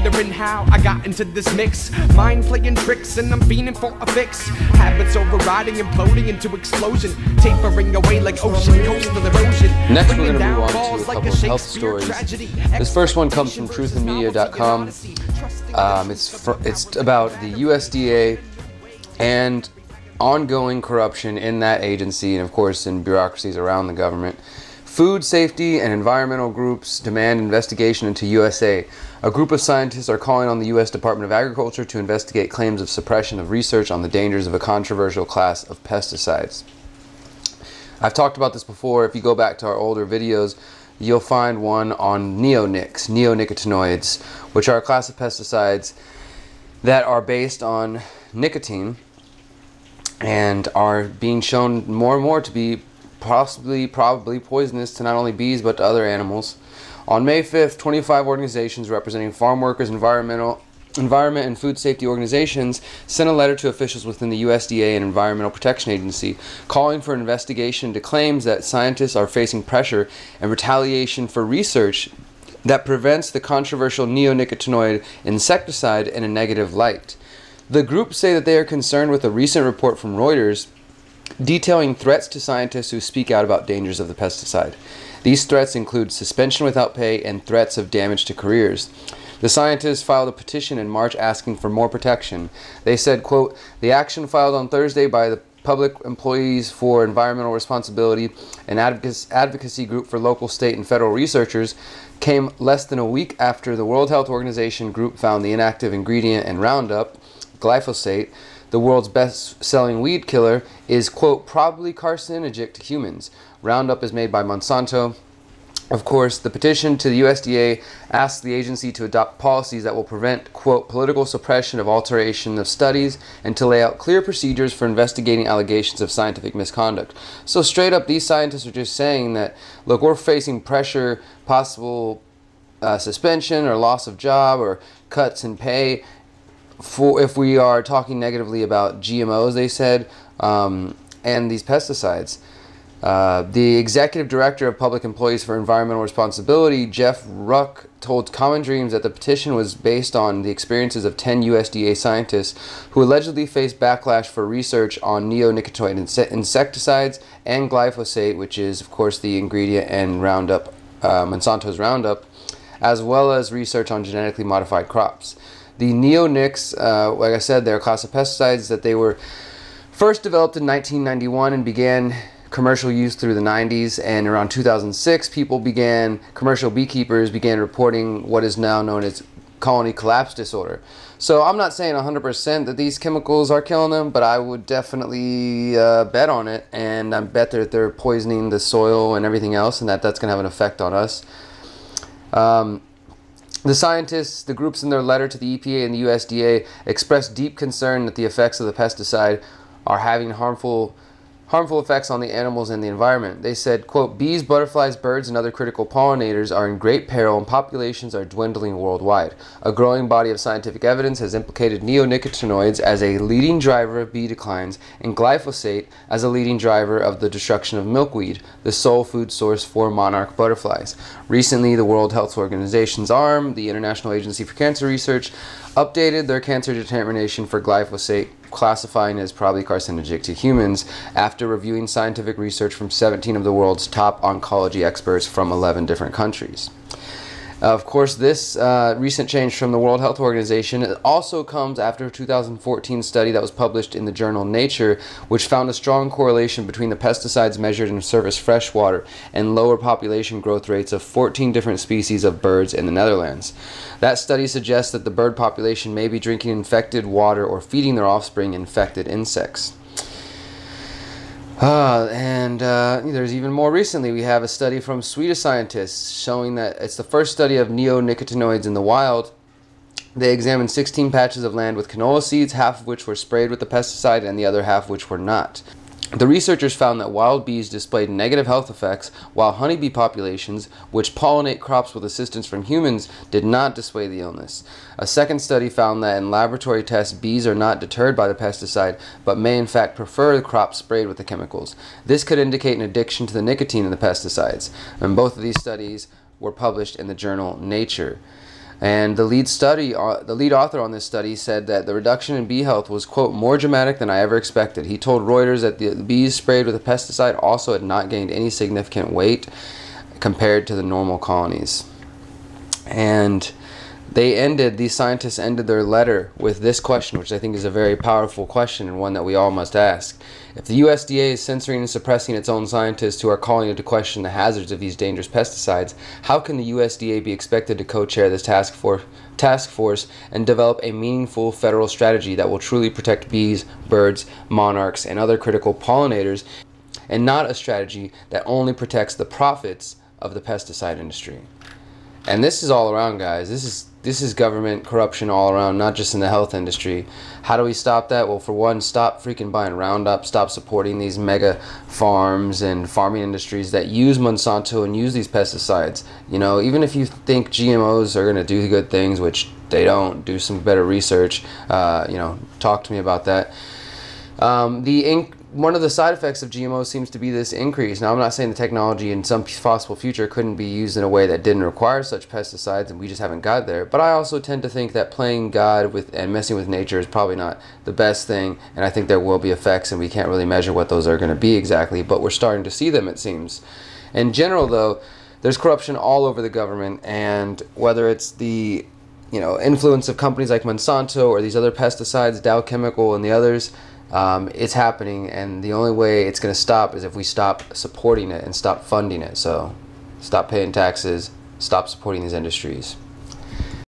wondering how I got into this mix. Mind playing tricks and I'm fiending for a fix. Habits overriding, imploding into explosion. Tapering away like ocean coastal erosion. Next we're going to move on to a couple of health stories. This first one comes from truthandmedia.com. It's about the USDA and ongoing corruption in that agency and of course in bureaucracies around the government. Food safety and environmental groups demand investigation into USA. A group of scientists are calling on the U.S. Department of Agriculture to investigate claims of suppression of research on the dangers of a controversial class of pesticides. I've talked about this before. If you go back to our older videos, you'll find one on neonics, neonicotinoids, which are a class of pesticides that are based on nicotine and are being shown more and more to be probably poisonous to not only bees but to other animals. On May 5th, 25 organizations representing farm workers, environment and food safety organizations sent a letter to officials within the USDA and Environmental Protection Agency calling for an investigation into claims that scientists are facing pressure and retaliation for research that prevents the controversial neonicotinoid insecticide in a negative light. The group say that they are concerned with a recent report from Reuters detailing threats to scientists who speak out about dangers of the pesticide. These threats include suspension without pay and threats of damage to careers. The scientists filed a petition in March asking for more protection. They said, quote, "The action filed on Thursday by the Public Employees for Environmental Responsibility, an advocacy group for local, state, and federal researchers, came less than a week after the World Health Organization group found the inactive ingredient in Roundup, glyphosate, the world's best-selling weed killer, is, quote, probably carcinogenic to humans. Roundup is made by Monsanto." Of course, the petition to the USDA asks the agency to adopt policies that will prevent, quote, political suppression of alteration of studies and to lay out clear procedures for investigating allegations of scientific misconduct. So straight up, these scientists are just saying that, look, we're facing pressure, possible suspension or loss of job or cuts in pay for if we are talking negatively about GMOs, they said, and these pesticides. The executive director of Public Employees for Environmental Responsibility, Jeff Ruck, told Common Dreams that the petition was based on the experiences of 10 USDA scientists who allegedly faced backlash for research on neonicotinoid insecticides and glyphosate, which is, of course, the ingredient in Roundup, Monsanto's Roundup, as well as research on genetically modified crops. The neonics, like I said, they're a class of pesticides that they were first developed in 1991 and began commercial use through the 90s, and around 2006 commercial beekeepers began reporting what is now known as colony collapse disorder. So I'm not saying 100% that these chemicals are killing them, but I would definitely bet on it, and I bet that they're poisoning the soil and everything else, and that's going to have an effect on us. The scientists, the groups in their letter to the EPA and the USDA expressed deep concern that the effects of the pesticide are having harmful effects on the animals and the environment. They said, quote, "Bees, butterflies, birds, and other critical pollinators are in great peril and populations are dwindling worldwide. A growing body of scientific evidence has implicated neonicotinoids as a leading driver of bee declines and glyphosate as a leading driver of the destruction of milkweed, the sole food source for monarch butterflies. Recently, the World Health Organization's arm, the International Agency for Cancer Research, updated their cancer determination for glyphosate, classifying as probably carcinogenic to humans after reviewing scientific research from 17 of the world's top oncology experts from 11 different countries. Of course, this recent change from the World Health Organization also comes after a 2014 study that was published in the journal Nature, which found a strong correlation between the pesticides measured in surface freshwater and lower population growth rates of 14 different species of birds in the Netherlands. That study suggests that the bird population may be drinking infected water or feeding their offspring infected insects. There's even more recently, we have a study from Swedish scientists showing that it's the first study of neonicotinoids in the wild. They examined 16 patches of land with canola seeds, half of which were sprayed with the pesticide and the other half which were not. The researchers found that wild bees displayed negative health effects, while honeybee populations, which pollinate crops with assistance from humans, did not display the illness. A second study found that in laboratory tests, bees are not deterred by the pesticide, but may in fact prefer the crops sprayed with the chemicals. This could indicate an addiction to the nicotine in the pesticides, and both of these studies were published in the journal Nature. And the lead author on this study said that the reduction in bee health was, quote, more dramatic than I ever expected. He told Reuters that the bees sprayed with a pesticide also had not gained any significant weight compared to the normal colonies. And these scientists ended their letter with this question, which I think is a very powerful question and one that we all must ask. If the USDA is censoring and suppressing its own scientists who are calling into question the hazards of these dangerous pesticides, how can the USDA be expected to co-chair this task force and develop a meaningful federal strategy that will truly protect bees, birds, monarchs, and other critical pollinators, and not a strategy that only protects the profits of the pesticide industry? And this is all around, guys. This is government corruption all around, not just in the health industry. How do we stop that? Well, for one, stop freaking buying Roundup, stop supporting these mega farms and farming industries that use Monsanto and use these pesticides. You know, even if you think GMOs are going to do good things, which they don't, do some better research. You know, talk to me about that. One of the side effects of GMOs seems to be this increase. Now, I'm not saying the technology in some possible future couldn't be used in a way that didn't require such pesticides, and we just haven't got there. But I also tend to think that playing God and messing with nature is probably not the best thing, and I think there will be effects, and we can't really measure what those are going to be exactly, but we're starting to see them, it seems. In general, though, there's corruption all over the government, and whether it's the influence of companies like Monsanto or these other pesticides, Dow Chemical and the others, it's happening, and the only way it's going to stop is if we stop supporting it and stop funding it. So stop paying taxes, stop supporting these industries.